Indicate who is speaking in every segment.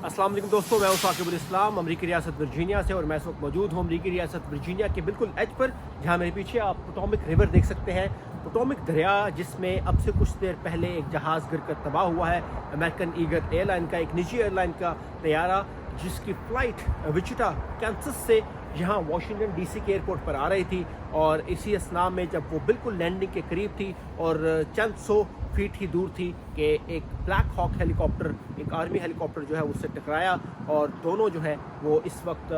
Speaker 1: अस्सलाम वालेकुम दोस्तों, मैं हूं साकिबुल इस्लाम अमरीकी रियासत वर्जीनिया से और मैं इस वक्त मौजूद हूं अमरीकी रियासत वर्जीनिया के बिल्कुल एज पर, जहां मेरे पीछे आप पोटोमिक रिवर देख सकते हैं। पोटोमिक दरिया जिसमें अब से कुछ देर पहले एक जहाज़ गिरकर तबाह हुआ है। अमेरिकन ईगल एयरलाइन का एक निजी एयरलाइन का तैयारा जिसकी फ़्लाइट विचिटा कैंसस से यहाँ वाशिंगटन डीसी के एयरपोर्ट पर आ रही थी, और इसी असना में जब वो बिल्कुल लैंडिंग के करीब थी और चंद सौ फीट ही दूर थी कि एक ब्लैक हॉक हेलीकॉप्टर, एक आर्मी हेलीकॉप्टर जो है उससे टकराया, और दोनों जो है वो इस वक्त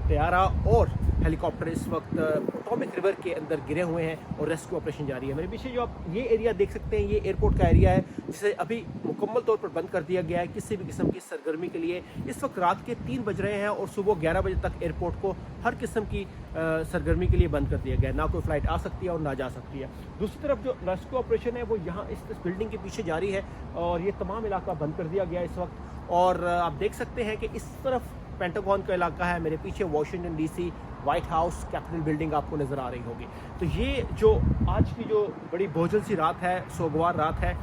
Speaker 1: तैयारा और हेलीकॉप्टर इस वक्त पोटोमिक रिवर के अंदर गिरे हुए हैं और रेस्क्यू ऑपरेशन जारी है। मेरे पीछे जो आप ये एरिया देख सकते हैं, ये एयरपोर्ट का एरिया है जिसे अभी मुकम्मल तौर पर बंद कर दिया गया है किसी भी किस्म की सरगर्मी के लिए। इस वक्त रात के 3 बज रहे हैं और सुबह 11 बजे तक एयरपोर्ट को हर किस्म की सरगर्मी के लिए बंद कर दिया गया है। ना कोई फ़्लाइट आ सकती है और ना जा सकती है। दूसरी तरफ जो रेस्क्यू ऑपरेशन है वो यहाँ इस बिल्डिंग के पीछे जारी है, और ये तमाम इलाका बंद कर दिया गया है इस वक्त। और आप देख सकते हैं कि इस तरफ पेंटागन का इलाका है, मेरे पीछे Washington DC, white house, capital building आपको नज़र आ रही होगी। तो ये जो आज की जो बड़ी बोझल सी रात है, सोगवार रात है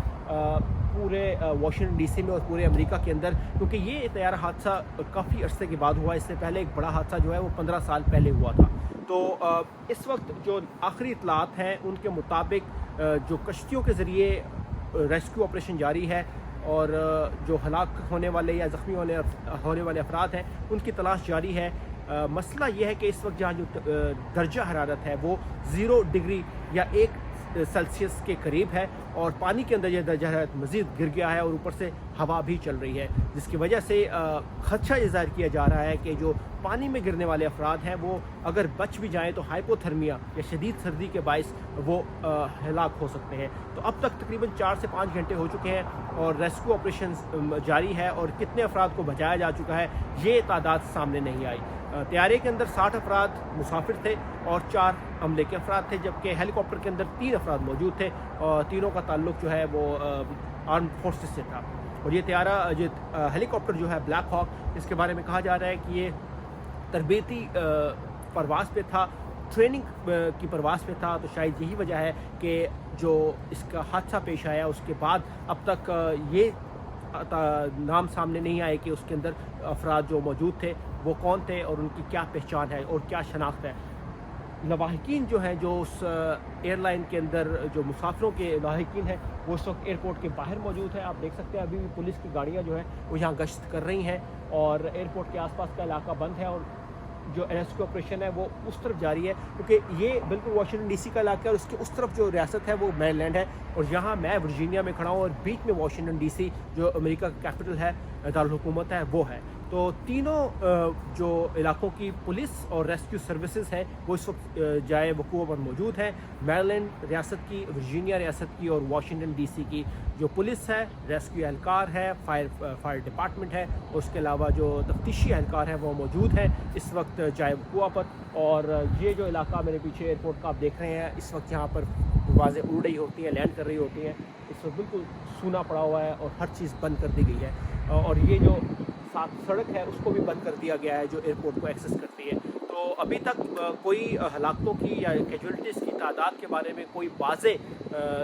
Speaker 1: पूरे वाशिंगटन डीसी में और पूरे अमेरिका के अंदर, क्योंकि ये तैयारा हादसा काफ़ी अरसे के बाद हुआ। इससे पहले एक बड़ा हादसा जो है वो 15 साल पहले हुआ था। तो इस वक्त जो आखिरी इतलात हैं उनके मुताबिक जो कश्तियों के ज़रिए रेस्क्यू ऑपरेशन जारी है, और जो हलाक होने वाले या ज़ख्मी होने वाले अफराद हैं उनकी तलाश जारी है। मसला ये है कि इस वक्त जहाँ जो दर्जा हरारत है वो 0 डिग्री या 1 सेल्सियस के करीब है, और पानी के अंदर यह दर्जा हरारत मज़ीद गिर गया है और ऊपर से हवा भी चल रही है, जिसकी वजह से खदशा ये ज़ाहिर किया जा रहा है कि जो पानी में गिरने वाले अफराद हैं वो अगर बच भी जाएँ तो हाइपोथर्मिया या शदीद सर्दी के बायस वो हलाक हो सकते हैं। तो अब तक तकरीबन 4 से 5 घंटे हो चुके हैं और रेस्क्यू ऑपरेशन जारी है, और कितने अफराद को बचाया जा चुका है ये तादाद सामने नहीं आई। तैयारे के अंदर 60 अफराद मुसाफिर थे और 4 अमले के अफराद थे, जबकि हेलीकॉप्टर के अंदर 3 अफराद मौजूद थे, और तीनों का ताल्लुक जो है वो आर्म फोर्सेस से था। और ये तैयारा जो हेलीकॉप्टर जो है ब्लैक हॉक, इसके बारे में कहा जा रहा है कि ये तरबेती परवाज़ पे था, ट्रेनिंग की परवाज़ पे था। तो शायद यही वजह है कि जो इसका हादसा पेश आया उसके बाद अब तक ये नाम सामने नहीं आए कि उसके अंदर अफराद जो मौजूद थे वो कौन थे और उनकी क्या पहचान है और क्या शनाख्त है। लवाहिकीन जो हैं, जो उस एयरलाइन के अंदर जो मुसाफिरों के लवाहिकीन हैं वो उस वक्त एयरपोर्ट के बाहर मौजूद है। आप देख सकते हैं अभी भी पुलिस की गाड़ियाँ जो हैं वो यहाँ गश्त कर रही हैं, और एयरपोर्ट के आसपास का इलाका बंद है, और जो रेस्क्यू ऑपरेशन है वो उस तरफ जारी है, क्योंकि ये बिल्कुल वाशिंगटन डीसी का इलाका है और उसके उस तरफ जो रियासत है वो मैरीलैंड है, और यहाँ मैं वर्जीनिया में खड़ा हूँ और बीच में वाशिंगटन डीसी जो अमेरिका का कैपिटल है, दारुल हुकूमत है, वो है। तो तीनों जो इलाकों की पुलिस और रेस्क्यू सर्विसेज हैं वो इस वक्त जाए वकूअ पर मौजूद हैं। मैरीलैंड रियासत की, वर्जीनिया रियासत की और वाशिंगटन डीसी की जो पुलिस है, रेस्क्यू एहलकार है, फायर डिपार्टमेंट है, और उसके अलावा जो तफ्तीशी एहलकार है वो मौजूद है इस वक्त जाए वकूअ पर। और ये जो इलाका मेरे पीछे एयरपोर्ट का आप देख रहे हैं, इस वक्त यहाँ पर परवाज़ें उड़ रही होती हैं, लैंड कर रही होती हैं, इस वक्त बिल्कुल सूना पड़ा हुआ है और हर चीज़ बंद कर दी गई है। और ये जो साथ सड़क है उसको भी बंद कर दिया गया है जो एयरपोर्ट को एक्सेस करती है। तो अभी तक कोई हलाकतों की या कैजुअल्टीज़ की तादाद के बारे में कोई वाज़े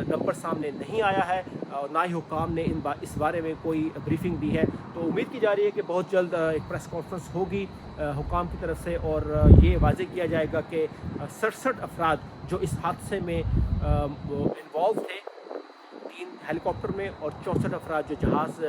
Speaker 1: नंबर सामने नहीं आया है, और ना ही हुक्काम ने इस बारे में कोई ब्रीफिंग दी है। तो उम्मीद की जा रही है कि बहुत जल्द एक प्रेस कॉन्फ्रेंस होगी हुक्काम की तरफ से, और ये वाज़े किया जाएगा कि 67 अफराद जो इस हादसे में इन्वॉल्व थे, 3 हेलीकॉप्टर में, और 64 अफराद जो जहाज़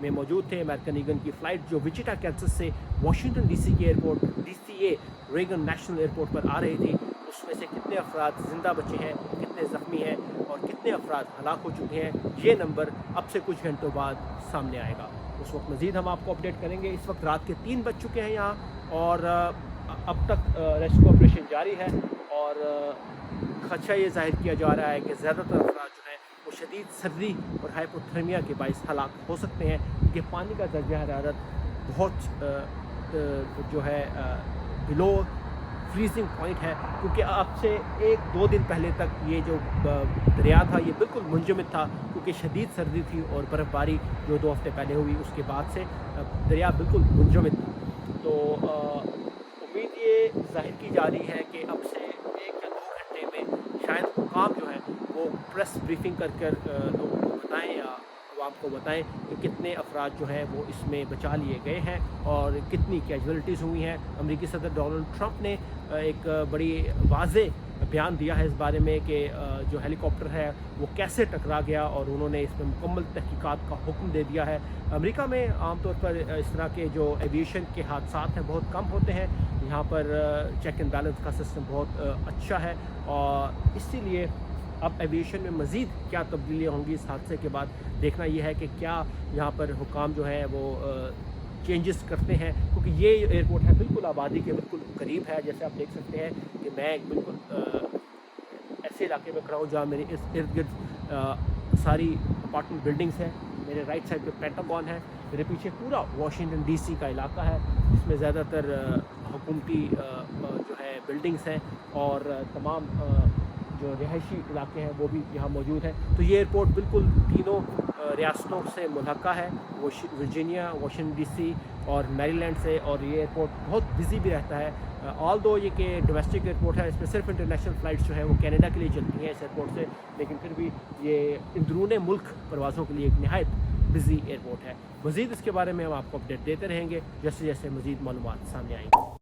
Speaker 1: में मौजूद थे। अमेरिकन ईगल की फ़्लाइट जो विचिटा कैंसस से वाशिंगटन डीसी के airport DCA Reagan National Airport पर आ रही थी, उसमें से कितने अफराद ज़िंदा बचे हैं, कितने ज़ख्मी हैं और कितने अफराद हलाक हो चुके हैं, ये नंबर अब से कुछ घंटों बाद सामने आएगा। उस वक्त मज़ीद हम आपको अपडेट करेंगे। इस वक्त रात के 3 बज चुके हैं यहाँ, और अब तक रेस्क्यू ऑपरेशन जारी है, और खदशा ये जाहिर किया जा रहा है कि ज़्यादातर अफराद जो हैं वो शदीद सर्दी और हाइपोथर्मिया के बायस हलाक हो सकते हैं, क्योंकि पानी का दर्जा हरारत बहुत जो है बिलो फ्रीजिंग पॉइंट है। क्योंकि अब से 1-2 दिन पहले तक ये जो दरिया था ये बिल्कुल मुंजमद था, क्योंकि शदीद सर्दी थी और बर्फ़बारी जो 2 हफ्ते पहले हुई उसके बाद से दरिया बिल्कुल मुंजमद था। तो उम्मीद ये जाहिर की जा रही है कि अब से 1 या 2 घंटे में शायद हुकाम जो है वो प्रेस ब्रीफिंग कर लोगों को बताएँ या वो आपको बताएं कि कितने अफराद जो हैं वो इसमें बचा लिए गए हैं और कितनी कैजुअलिटीज़ हुई हैं। अमेरिकी सदर डोनाल्ड ट्रंप ने एक बड़ी वाज़ेह बयान दिया है इस बारे में कि जो हेलीकॉप्टर है वो कैसे टकरा गया, और उन्होंने इसमें मुकम्मल तहकीकात का हुक्म दे दिया है। अमेरिका में आमतौर पर इस तरह के जो एविएशन के हादसा हैं बहुत कम होते हैं। यहाँ पर चेक एंड बैलेंस का सिस्टम बहुत अच्छा है, और इसीलिए अब एविएशन में मज़ीद क्या तब्दीलियाँ होंगी इस हादसे के बाद, देखना यह है कि क्या यहाँ पर हुकाम जो है वो चेंजेस करते हैं, क्योंकि ये एयरपोर्ट है बिल्कुल आबादी के बिल्कुल करीब है। जैसे आप देख सकते हैं कि मैं एक बिल्कुल ऐसे इलाके में खड़ा हूँ जहाँ मेरे इस इर्द गिर्द सारी अपार्टमेंट बिल्डिंग्स हैं। मेरे राइट साइड पे पेंटागन है, मेरे पीछे पूरा वाशिंगटन डीसी का इलाका है जिसमें ज़्यादातर हुकूमती जो है बिल्डिंग्स हैं, और तमाम जो रिहायशी इलाके हैं वो भी यहाँ मौजूद हैं। तो ये एयरपोर्ट बिल्कुल तीनों रियासतों से मुल्हका है, वर्जीनिया, वाशिंगटन डीसी और मैरीलैंड से, और ये एयरपोर्ट बहुत बिजी भी रहता है। ऑल दो ये कि डोमेस्टिक एयरपोर्ट है, इसमें सिर्फ इंटरनेशनल फ़्लाइट्स जो है वो कनाडा के लिए चलती हैं इस एयरपोर्ट से, लेकिन फिर भी ये अंदरूनी मुल्क परवाज़ों के लिए एक नहायत बिजी एयरपोर्ट है। मज़ीद इसके बारे में हम आपको अपडेट देते रहेंगे जैसे जैसे मज़ीद मालूमात सामने आएंगी।